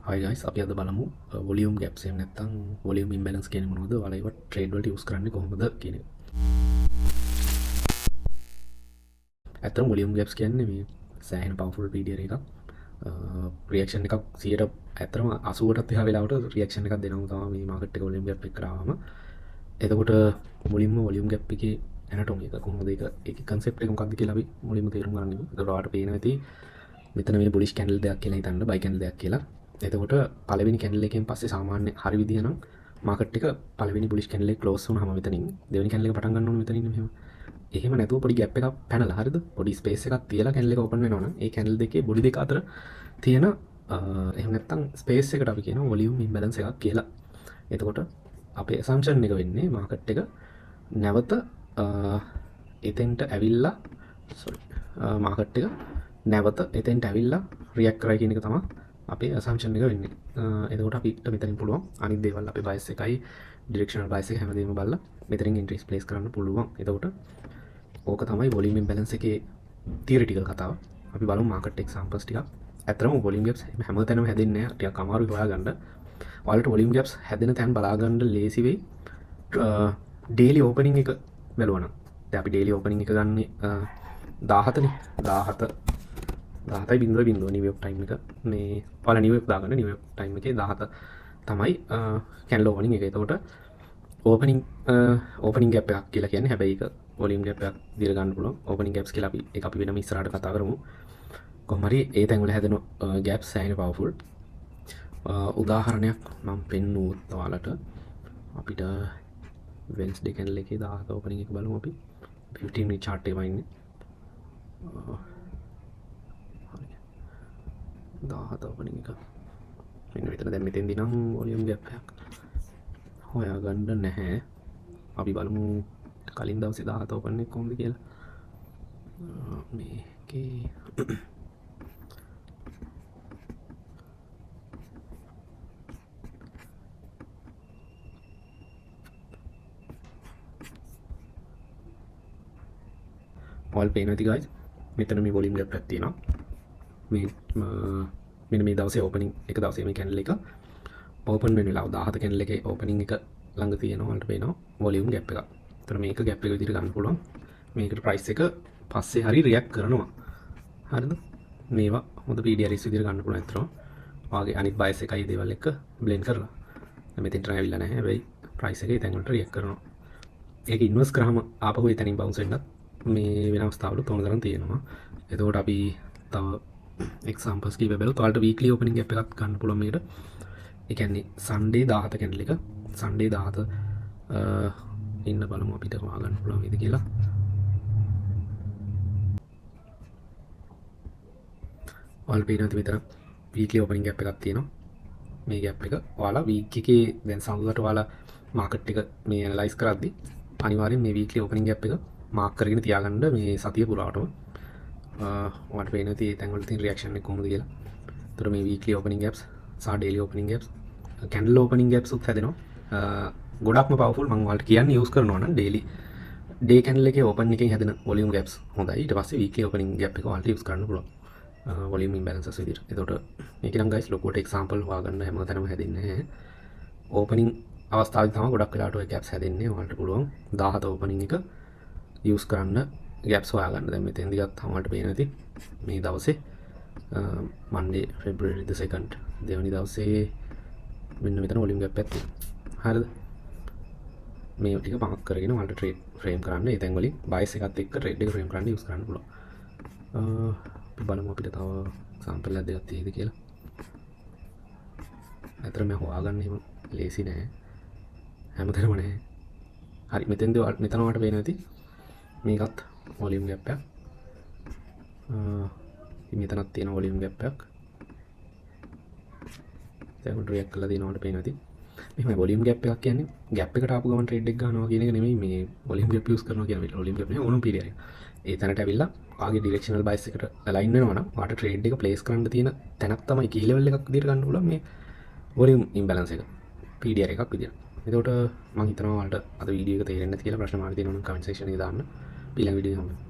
Hi guys, අපි අද බලමු වොලියුම් ගැප්ස් එහෙම නැත්නම් වොලියුම් ඉම්බැලන්ස් කියන්නේ මොනවද? ඔයාලා ඒවා ට්‍රේඩ් වලට යූස් කරන්නේ කොහොමද කියන එක. ඇත්තටම වොලියුම් ගැප්ස් කියන්නේ මේ සෑහෙන පවර්ෆුල් පීඩියර් එකක්. රියැක්ෂන් එකක් 100ට ඇත්තටම 80ටත් එහා වෙලාවට රියැක්ෂන් එකක් දෙනවා තමයි මේ මාකට් එක වොලියුම් ගැප් එකට ආවම. එතකොට මුලින්ම වොලියුම් ගැප් එකේ ඇනටොමි එක කොහොමද ඒකේ කන්සෙප්ට් එක මොකක්ද කියලා අපි මුලින්ම තේරුම් ගන්න ඕනේ. ඒකට ඔයාලට පේනවා ඇති මෙතන මේ බුලිෂ් කැන්ඩල් දෙයක් කියලා හිතන්න, බයි කැන්ඩල් දෙයක් කියලා. එතකොට පළවෙනි කැන්ඩල් එකෙන් පස්සේ සාමාන්‍ය හරි විදිය නම් මාකට් එක පළවෙනි බුලිෂ් කැන්ඩල් එක ක්ලෝස් වුණාම මෙතනින් දෙවෙනි කැන්ඩල් එක පටන් ගන්න ඕනේ මෙතනින් මෙහෙම. එහෙම නැතුව පොඩි ගැප් එකක් පැනලා හරිද? පොඩි ස්පේස් එකක් තියලා කැන්ඩල් එක ඕපන් වෙනවා නම් ඒ කැන්ඩල් දෙකේ බොඩි දෙක අතර තියෙන එහෙම නැත්නම් ස්පේස් එකට අපි කියනවා වොලියුම් ඉම්බැලන්ස් එකක් කියලා. එතකොට අපේ assumption එක වෙන්නේ මාකට් එක නැවත එතෙන්ට ඇවිල්ලා මාකට් එක නැවත එතෙන්ට ඇවිල්ලා රියැක්ට් කරයි කියන එක තමයි අපේ assumption එක වෙන්නේ. එතකොට අපිට මෙතනින් පුළුවන් අනිත් දේවල් අපේ bias එකයි directional bias එක හැමදේම බලලා මෙතනින් entries place කරන්න පුළුවන්. එතකොට ඕක තමයි volume imbalance එකේ theoretical කතාව. අපි බලමු market examples ටිකක්. ඇත්තටම volume gaps හැමතැනම හැදෙන්නේ නැහැ. ටිකක් අමාරුයි හොයාගන්න. ඔයාලට volume gaps හැදෙන තැන් බලා ගන්න ලේසි වෙයි. daily opening එක බලවනම්. දැන් අපි daily opening එක ගන්නේ 17 නේ. 17.00 නිව් යෝක් ටයිම් එක මේ ඔයාලා නිව් යෝක් දාගන්න නිව් යෝක් ටයිම් එකේ 17 තමයි කැන්ඩල් ඕපනින් එක. එතකොට ඕපනින් ගැප් එකක් කියලා කියන්නේ හැබැයි ඒක වොලියුම් ගැප් එකක් දිර ගන්න පුළුවන්. ඕපනින් ගැප්ස් කියලා අපි වෙනම ඉස්සරහට කතා කරමු. කොහොම හරි ඒ තැන් වල හැදෙන ගැප්ස් සෑහෙන පවර්ෆුල්. උදාහරණයක් මම පෙන්නුවොත් ඔයාලට අපිට වෙන්ස්ඩේ කැන්ඩල් එකේ 17 ඕපනින් එක බලමු අපි 15 minute chart එකේ වයින්නේ 17 ඕපනින් එක මෙන්න මෙතන දැන් මෙතෙන්දී නම් වොලියුම් ගැප් එකක් හොයාගන්න නැහැ. අපි බලමු කලින් දවසේ 17 ඕපන් එක කොහොමද කියලා. මේකේ ඔයාලා පේනවා ඇති guys මෙතන මේ වොලියුම් ගැප් එකක් තියෙනවා. මෙන්න මේ දවසේ ඕපනින් එක දවසේ මේ කැන්ඩල් එක ඕපන් වෙන වෙලාව 17 කැන්ඩල් එකේ ඕපනින් එක ළඟ තියෙනවා වලට පේනවා වොලියුම් ගැප් එකක්. ඒතර මේක ගැප් එක විදිහට ගන්න පුළුවන්. මේකට ප්‍රයිස් එක පස්සේ හරි රියැක්ට් කරනවා. හරිද? මේවා හොඳ PDRS විදිහට ගන්න පුළුවන් අතන. වාගේ අනිත් බයස් එකයි දේවල් එක්ක බ්ලෙන්ඩ් කරලා. දැන් මෙතෙන්ට ඇවිල්ලා නැහැ. හැබැයි ප්‍රයිස් එකේ තැන් වලට රියැක්ට් කරනවා. ඒක ඉන්වර්ස් කරාම ආපහු එතනින් බවුන්ස් වෙන්නත් මේ වෙන අවස්ථාවල තෝරන තරම් තියෙනවා. එතකොට අපි තව එක්සාම්පල්ස් කීපයක් බලුවොත් ඔයාලට වීක්ලි ඕපනින් ගැප් එකක් ගන්න පුළුවන් මේකට. ඒ කියන්නේ සන්ඩේ 17 කැන්ඩල් එක සන්ඩේ 17 ඉන්න බලමු අපිට හොයාගන්න පුළුවන් වේද කියලා. ඔයාලා පේනවාද මෙතන වීක්ලි ඕපනින් ගැප් එකක් තියෙනවා. මේ ගැප් එක ඔයාලා වීක් එකේ දැන් සම්මුතියට ඔයාලා මාකට් එක මේ ඇනලයිස් කරද්දී අනිවාර්යෙන් මේ වීක්ලි ඕපනින් ගැප් එක මාක් කරගෙන තියාගන්න මේ සතිය පුරාවටම. ඔයාලට පේනවා ඉතින් ඒ තැන් වල තියෙන රියැක්ෂන් එක කොහොමද කියලා. ඒතර මේ වීක්ලි ඕපනින් ගැප්ස් සහ daily opening gaps candle opening gaps උත් හැදෙනවා. ගොඩක්ම පවර්ෆුල්. මම ඔයාලට කියන්නේ යූස් කරනවා නම් ඩේලි ඩේ කැන්ඩල් එකේ ඕපන් එකෙන් හැදෙන වොලියුම් ගැප්ස් හොඳයි. ඊට පස්සේ වීක්ලි ඕපනින් ගැප් එක ඔයාලට යූස් කරන්න පුළුවන්. වොලියුම් ඉම්බැලන්සස් විදිහට. එතකොට මේක නම් ගයිස් ලොකුවට එක්සැම්පල් හොයාගන්න හැමතැනම හැදෙන්නේ නැහැ. ඕපනින් අවස්ථාවේ තමයි ගොඩක් වෙලාවට ඔය ගැප්ස් හැදෙන්නේ. ඔයාලට පුළුවන් 17 ඕපනින් එක යූස් කරන්න ගැප්ස් හොයාගන්න. දැන් මෙතෙන්දී ගත්තාම ඔයාලට පේනවා ඇති මේ දවසේ Monday February the 2nd දෙවනි දවසේ මෙන්න මෙතන වොලියුම් ගැප් එකක් තියෙනවා. හරිද? මේ ටික මාක් කරගෙන ඔයාලට ට්‍රේඩ් ෆ්‍රේම් කරන්න ඒ තැන් වලින් බයස් එකත් එක්ක ට්‍රේඩ් එක ෆ්‍රේම් කරන්න යූස් කරන්න පුළුවන්. අපි බලමු අපිට තව සාම්පල් එකක් දෙකක් තියෙයිද කියලා. අතර මම හොයාගන්න එහෙම ලේසි නෑ. හැමතැනම නෑ. හරි මෙතෙන්දී මෙතන ඔයාලට පේනවා ඇති මේකත් වොලියුම් ගැප් එකක්. මෙතනත් තියෙන වොලියුම් ගැප් එකක්. දැන් රියැක්ට් කරලා දිනනකොට පේනවා ඇති. මේ වොලියුම් ගැප් එකක් කියන්නේ ගැප් එකට ආපු ගමන් ට්‍රේඩ් එක ගන්නවා කියන එක නෙමෙයි. මේ වොලියුම් ගැප් යූස් කරනවා කියන වොලියුම් ගැප් නේ ඕනම පීරියඩ් එක. ඒ තැනට ඇවිල්ලා ආගේ ඩිරෙක්ෂනල් බයස් එකට අලයින් වෙනවා නම් ඔයාලට ට්‍රේඩ් එක ප්ලේස් කරන්න තියෙන තැනක් තමයි කී ලෙවල් එකක් විදිහට ගන්න පුළුවන් මේ වොලියුම් ඉම්බැලන්ස් එක. PDR එකක් විදිහට. එතකොට මම හිතනවා ඔයාලට අද වීඩියෝ එක තේරෙන්නේ නැති කියලා ප්‍රශ්න මාර්ග තියෙනවා නම් කමෙන්ට් සෙක්ෂන් එකේ දාන්න. ඊළඟ වීඩියෝ එක